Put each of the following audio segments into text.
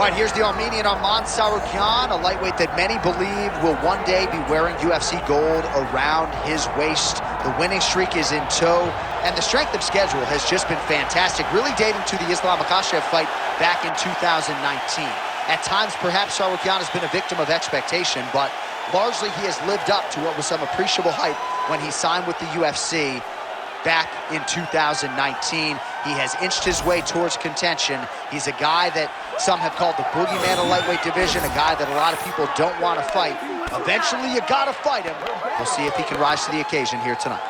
All right, here's the Armenian Arman Tsarukyan, a lightweight that many believe will one day be wearing UFC gold around his waist. The winning streak is in tow, and the strength of schedule has just been fantastic, really dating to the Islam Makhachev fight back in 2019. At times, perhaps Tsarukyan has been a victim of expectation, but largely he has lived up to what was some appreciable hype when he signed with the UFC back in 2019. He has inched his way towards contention. He's a guy that some have called the boogeyman of lightweight division, a guy that a lot of people don't want to fight. Eventually, you gotta fight him. We'll see if he can rise to the occasion here tonight.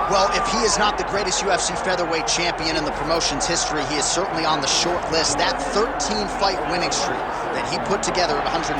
Well, if he is not the greatest UFC featherweight champion in the promotion's history, he is certainly on the short list. That 13-fight winning streak that he put together at 145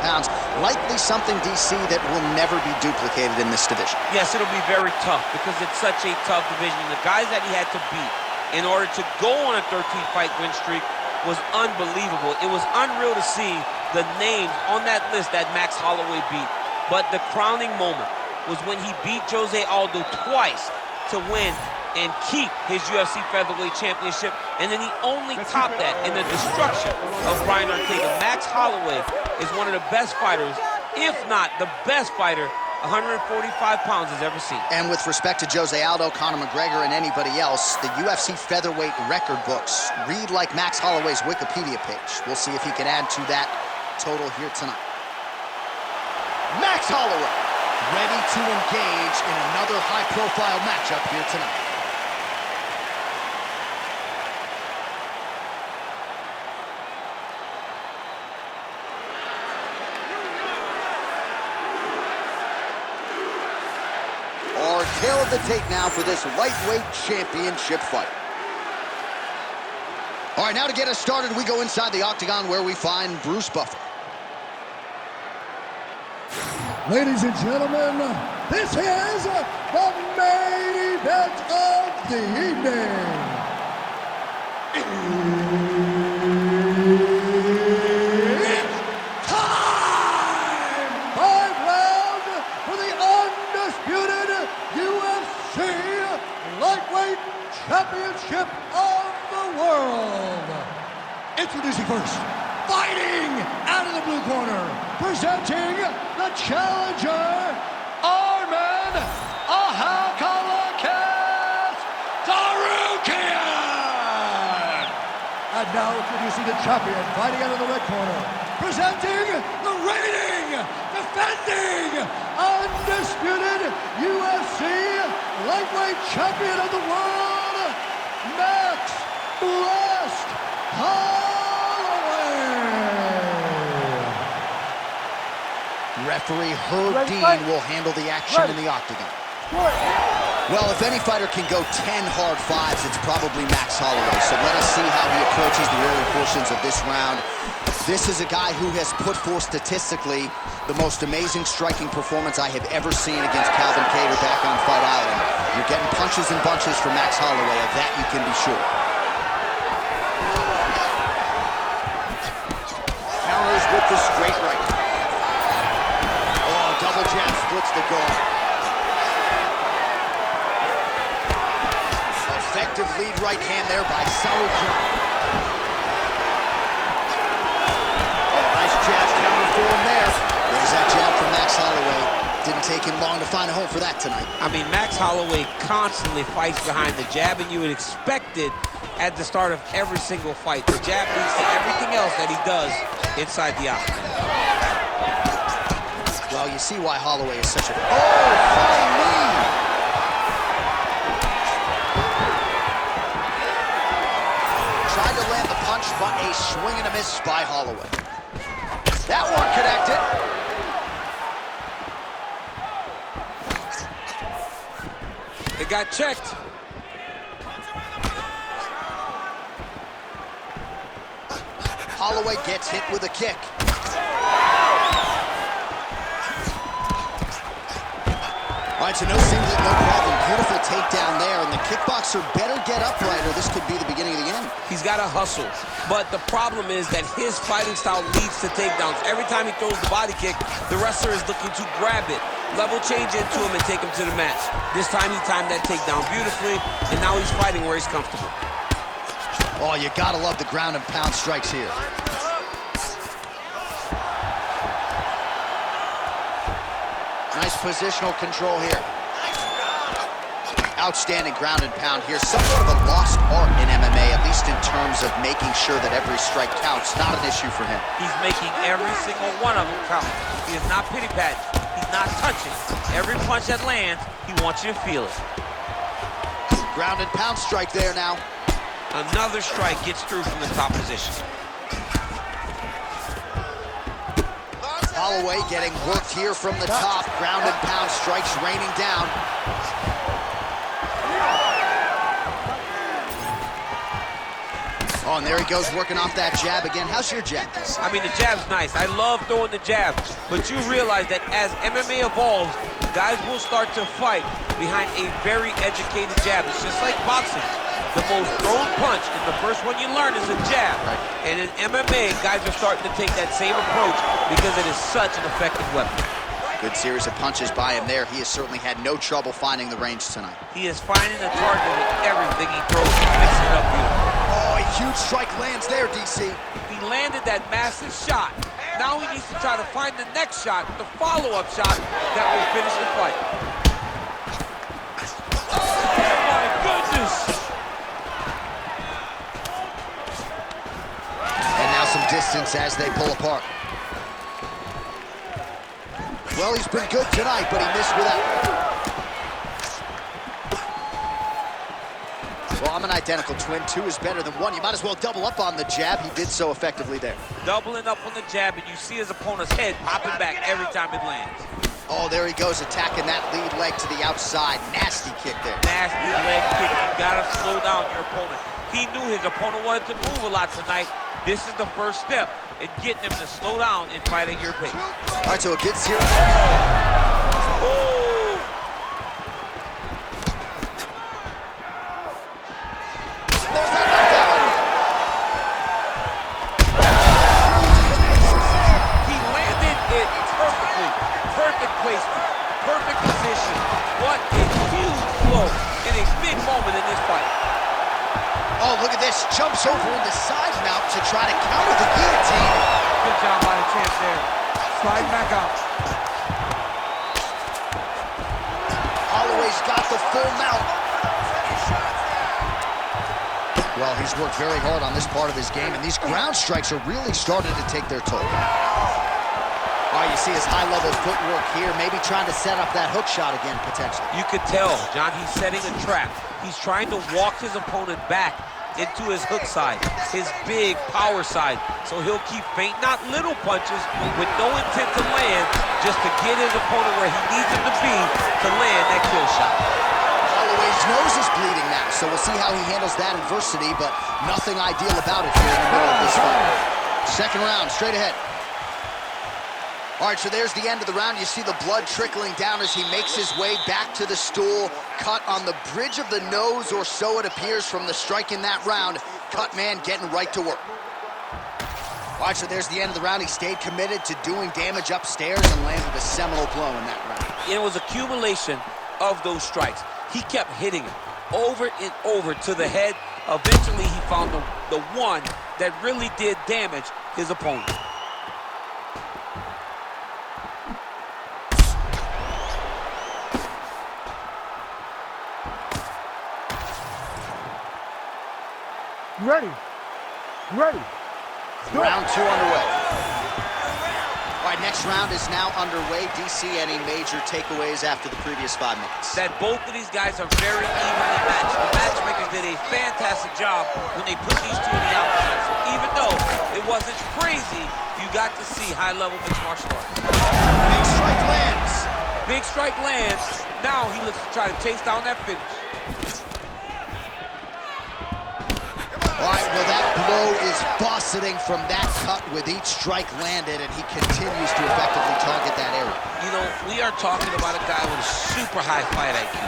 pounds, likely something, DC, that will never be duplicated in this division. Yes, it'll be very tough because it's such a tough division. The guys that he had to beat in order to go on a 13-fight win streak was unbelievable. It was unreal to see the names on that list that Max Holloway beat. But the crowning moment was when he beat Jose Aldo twice to win and keep his UFC featherweight championship, and then he only topped that in the destruction of Brian Ortega. Max Holloway is one of the best fighters, if not the best fighter, 145 pounds has ever seen. And with respect to Jose Aldo, Conor McGregor, and anybody else, the UFC featherweight record books read like Max Holloway's Wikipedia page. We'll see if he can add to that total here tonight. Max Holloway, ready to engage in another high-profile matchup here tonight. Our tail of the tape now for this lightweight championship fight. All right, now to get us started, we go inside the octagon where we find Bruce Buffer. Ladies and gentlemen, this is the main event of the evening. It's time! 5 rounds for the undisputed UFC Lightweight Championship of the world. Introducing first, fighting out of the blue corner, presenting the challenger, Arman Tsarukyan. And now introducing the champion, fighting out of the red corner, presenting the reigning, defending, undisputed UFC lightweight champion of the world, Max Blast Holloway. Referee Herb Dean will handle the action in the octagon. Well, if any fighter can go 10 hard fives, it's probably Max Holloway. So let us see how he approaches the early portions of this round. This is a guy who has put forth statistically the most amazing striking performance I have ever seen against Calvin Kattar back on Fight Island. You're getting punches and bunches from Max Holloway, of that you can be sure. Counters with the straight right. Oh, double jab splits the guard. Effective lead right hand there by Tsarukyan. Nice jab counter for him there. There's that jab from Max Holloway. Didn't take him long to find a home for that tonight. I mean, Max Holloway constantly fights behind the jab, and you would expect it at the start of every single fight. The jab leads to everything else that he does inside the octagon. Well, you see why Holloway is such a... Oh, flying knee! Tried to land the punch, but a swing and a miss by Holloway. That one connected. It got checked. Holloway gets hit with a kick. All right, so no singlet, no problem. Beautiful takedown there, and the kickboxer better get upright or this could be the beginning of the end. He's got to hustle, but the problem is that his fighting style leads to takedowns. Every time he throws the body kick, the wrestler is looking to grab it, level change into him, and take him to the mat. This time he timed that takedown beautifully, and now he's fighting where he's comfortable. Oh, you gotta love the ground and pound strikes here. Nice positional control here. Outstanding ground and pound here. Somewhat of a lost art in MMA, at least in terms of making sure that every strike counts. Not an issue for him. He's making every single one of them count. He is not pity-patting. He's not touching. Every punch that lands, he wants you to feel it. Ground and pound strike there now. Another strike gets through from the top position. Holloway getting worked here from the top. Ground and pound strikes raining down. Oh, and there he goes working off that jab again. How's your jab? I mean, the jab's nice. I love throwing the jab. But you realize that as MMA evolves, guys will start to fight behind a very educated jab. It's just like boxing. The most thrown punch, and the first one you learn is a jab. Right. And in MMA, guys are starting to take that same approach because it is such an effective weapon. Good series of punches by him there. He has certainly had no trouble finding the range tonight. He is finding the target with everything he throws and mixing it up beautifully. Oh, a huge strike lands there, DC. He landed that massive shot. Now he needs to try to find the next shot, the follow-up shot that will finish the fight. Oh, my goodness! Some distance as they pull apart. Well, he's been good tonight, but he missed with that. Well, I'm an identical twin. 2 is better than 1. You might as well double up on the jab. He did so effectively there. Doubling up on the jab, and you see his opponent's head popping back every time it lands. Oh, there he goes, attacking that lead leg to the outside. Nasty kick there. Nasty leg kick. You gotta slow down your opponent. He knew his opponent wanted to move a lot tonight. This is the first step in getting him to slow down and fight at your pace. All right, so it gets here. Oh! There's that knockdown. He landed it perfectly. Perfect placement. Perfect position. What a huge blow in a big moment in this fight. Oh, look at this. Jumps over into side mount to try to counter the guillotine. Good job by the champ there. Slide back out. Holloway's got the full mount. Well, he's worked very hard on this part of his game, and these ground strikes are really starting to take their toll. All right, you see his high-level footwork here, maybe trying to set up that hook shot again, potentially. You could tell, John, he's setting a trap. He's trying to walk his opponent back into his hook side, his big power side. So he'll keep feint, not little punches, with no intent to land, just to get his opponent where he needs him to be to land that kill shot. Holloway's nose is bleeding now, so we'll see how he handles that adversity, but nothing ideal about it here in the middle of this fight. Second round, straight ahead. All right, so there's the end of the round. You see the blood trickling down as he makes his way back to the stool. Cut on the bridge of the nose, or so it appears from the strike in that round. Cut man getting right to work. All right, so there's the end of the round. He stayed committed to doing damage upstairs and landed a seminal blow in that round. It was accumulation of those strikes. He kept hitting him over and over to the head. Eventually, he found the one that really did damage his opponent. Ready. Round 2 underway. All right, next round is now underway. DC, any major takeaways after the previous 5 minutes? That both of these guys are very evenly matched. The matchmakers did a fantastic job when they put these two in the outside. So even though it wasn't crazy, you got to see high-level mixed martial arts. Big strike lands. Big strike lands. Now he looks to try to chase down that finish. All right, well, that blow is fauceting from that cut with each strike landed, and he continues to effectively target that area. You know, we are talking about a guy with a super high fight IQ.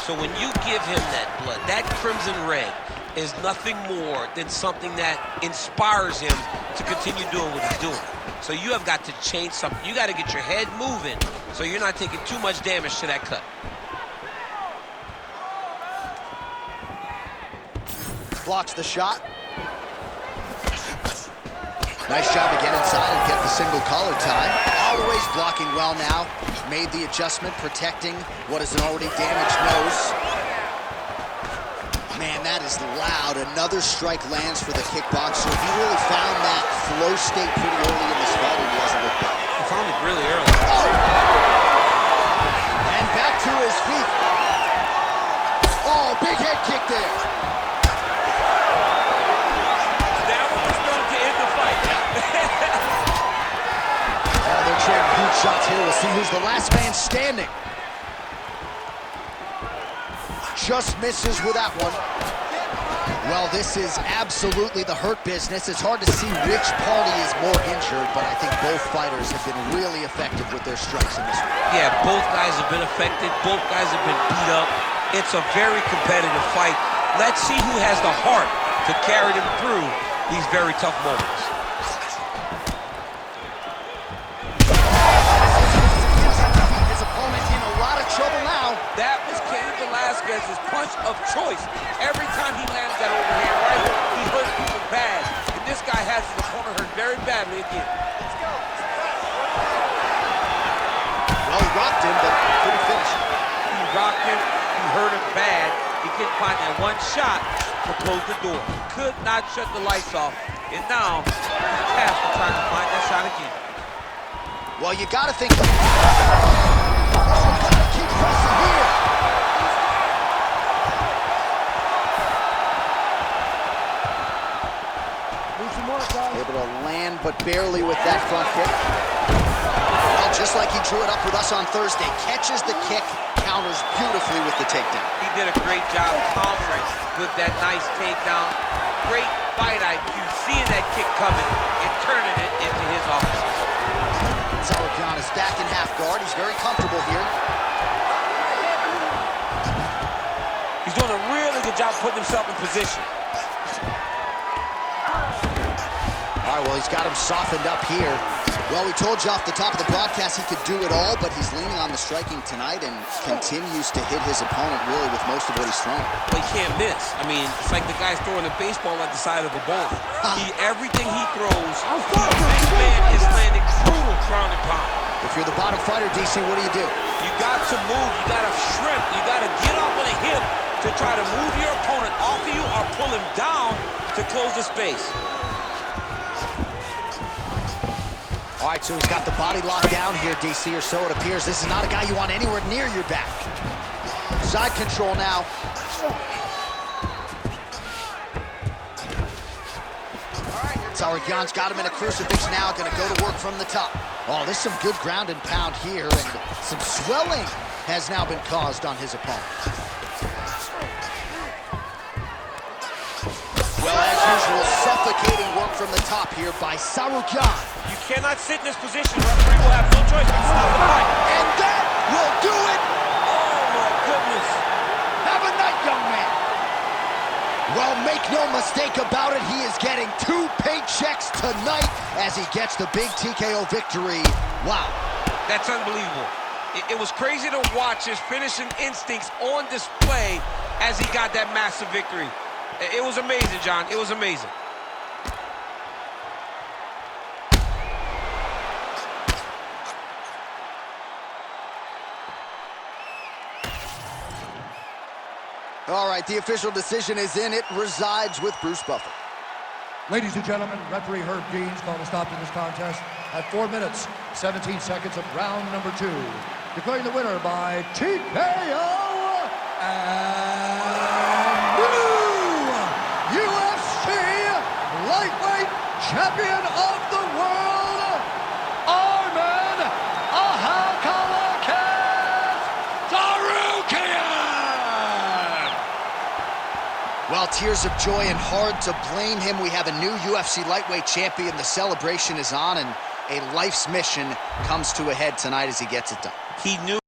So when you give him that blood, that crimson red is nothing more than something that inspires him to continue doing what he's doing. So you have got to change something. You got to get your head moving so you're not taking too much damage to that cut. Blocks the shot. Nice job to get inside and get the single collar tie. Holloway's blocking well now. Made the adjustment, protecting what is an already damaged nose. Man, that is loud. Another strike lands for the kickboxer. He really found that flow state pretty early in this fight, and he hasn't looked back. He found it really early. Oh! And back to his feet. Oh, big head kick there. That one was going to end the fight. Oh, they're trading huge shots here. We'll see who's the last man standing. Just misses with that one. Well, this is absolutely the hurt business. It's hard to see which party is more injured, but I think both fighters have been really effective with their strikes in this one. Yeah, both guys have been affected. Both guys have been beat up. It's a very competitive fight. Let's see who has the heart to carry them through these very tough moments. His opponent in a lot of trouble now. That was Cain Velasquez's punch of choice. Every time he lands that overhand right hook, he hurts people bad. And this guy has his opponent hurt very badly again. Well, he rocked him, but couldn't finish. He rocked him, he hurt him bad. He couldn't find that one shot to close the door. Could not shut the lights off. And now, he's past the time to find that shot again. Well, you gotta think. Oh, gotta keep pressing here. Able to land, but barely with that front kick. Well, just like he drew it up with us on Thursday, catches the kick, counters beautifully with the takedown. He did a great job countering with that nice takedown. Great fight IQ, seeing that kick coming and turning it into his offense. Tsarukyan is back in half guard. He's very comfortable here. He's doing a really good job putting himself in position. All right, well, he's got him softened up here. Well, we told you off the top of the broadcast he could do it all, but he's leaning on the striking tonight and continues to hit his opponent really with most of what he's throwing. But he can't miss. I mean, it's like the guy's throwing a baseball at the side of a ball. Everything he throws, this man is landing brutal ground and pound. If you're the bottom fighter, DC, what do? You got to move. You got to shrimp. You got to get off on a hip to try to move your opponent off of you or pull him down to close the space. All right, so he's got the body locked down here, DC, or so it appears. This is not a guy you want anywhere near your back. Side control now. Tsarukyan's got him in a crucifix now, gonna go to work from the top. Oh, there's some good ground and pound here, and some swelling has now been caused on his opponent. Well, as usual, suffocating work from the top here by Tsarukyan. You cannot sit in this position. Referee will have no choice but to stop the fight. And that will do it! Oh, my goodness. Have a night, young man. Well, make no mistake about it, he is getting 2 paychecks tonight as he gets the big TKO victory. Wow. That's unbelievable. It was crazy to watch his finishing instincts on display as he got that massive victory. It was amazing, John. It was amazing. All right, the official decision is in. It resides with Bruce Buffer. Ladies and gentlemen, referee Herb Dean's called a stop to this contest at 4 minutes, 17 seconds of round number 2. Declaring the winner by TKO and new UFC lightweight champion of the world, Arman Tsarukyan! Well, tears of joy and hard to blame him. We have a new UFC lightweight champion. The celebration is on, and a life's mission comes to a head tonight as he gets it done. He knew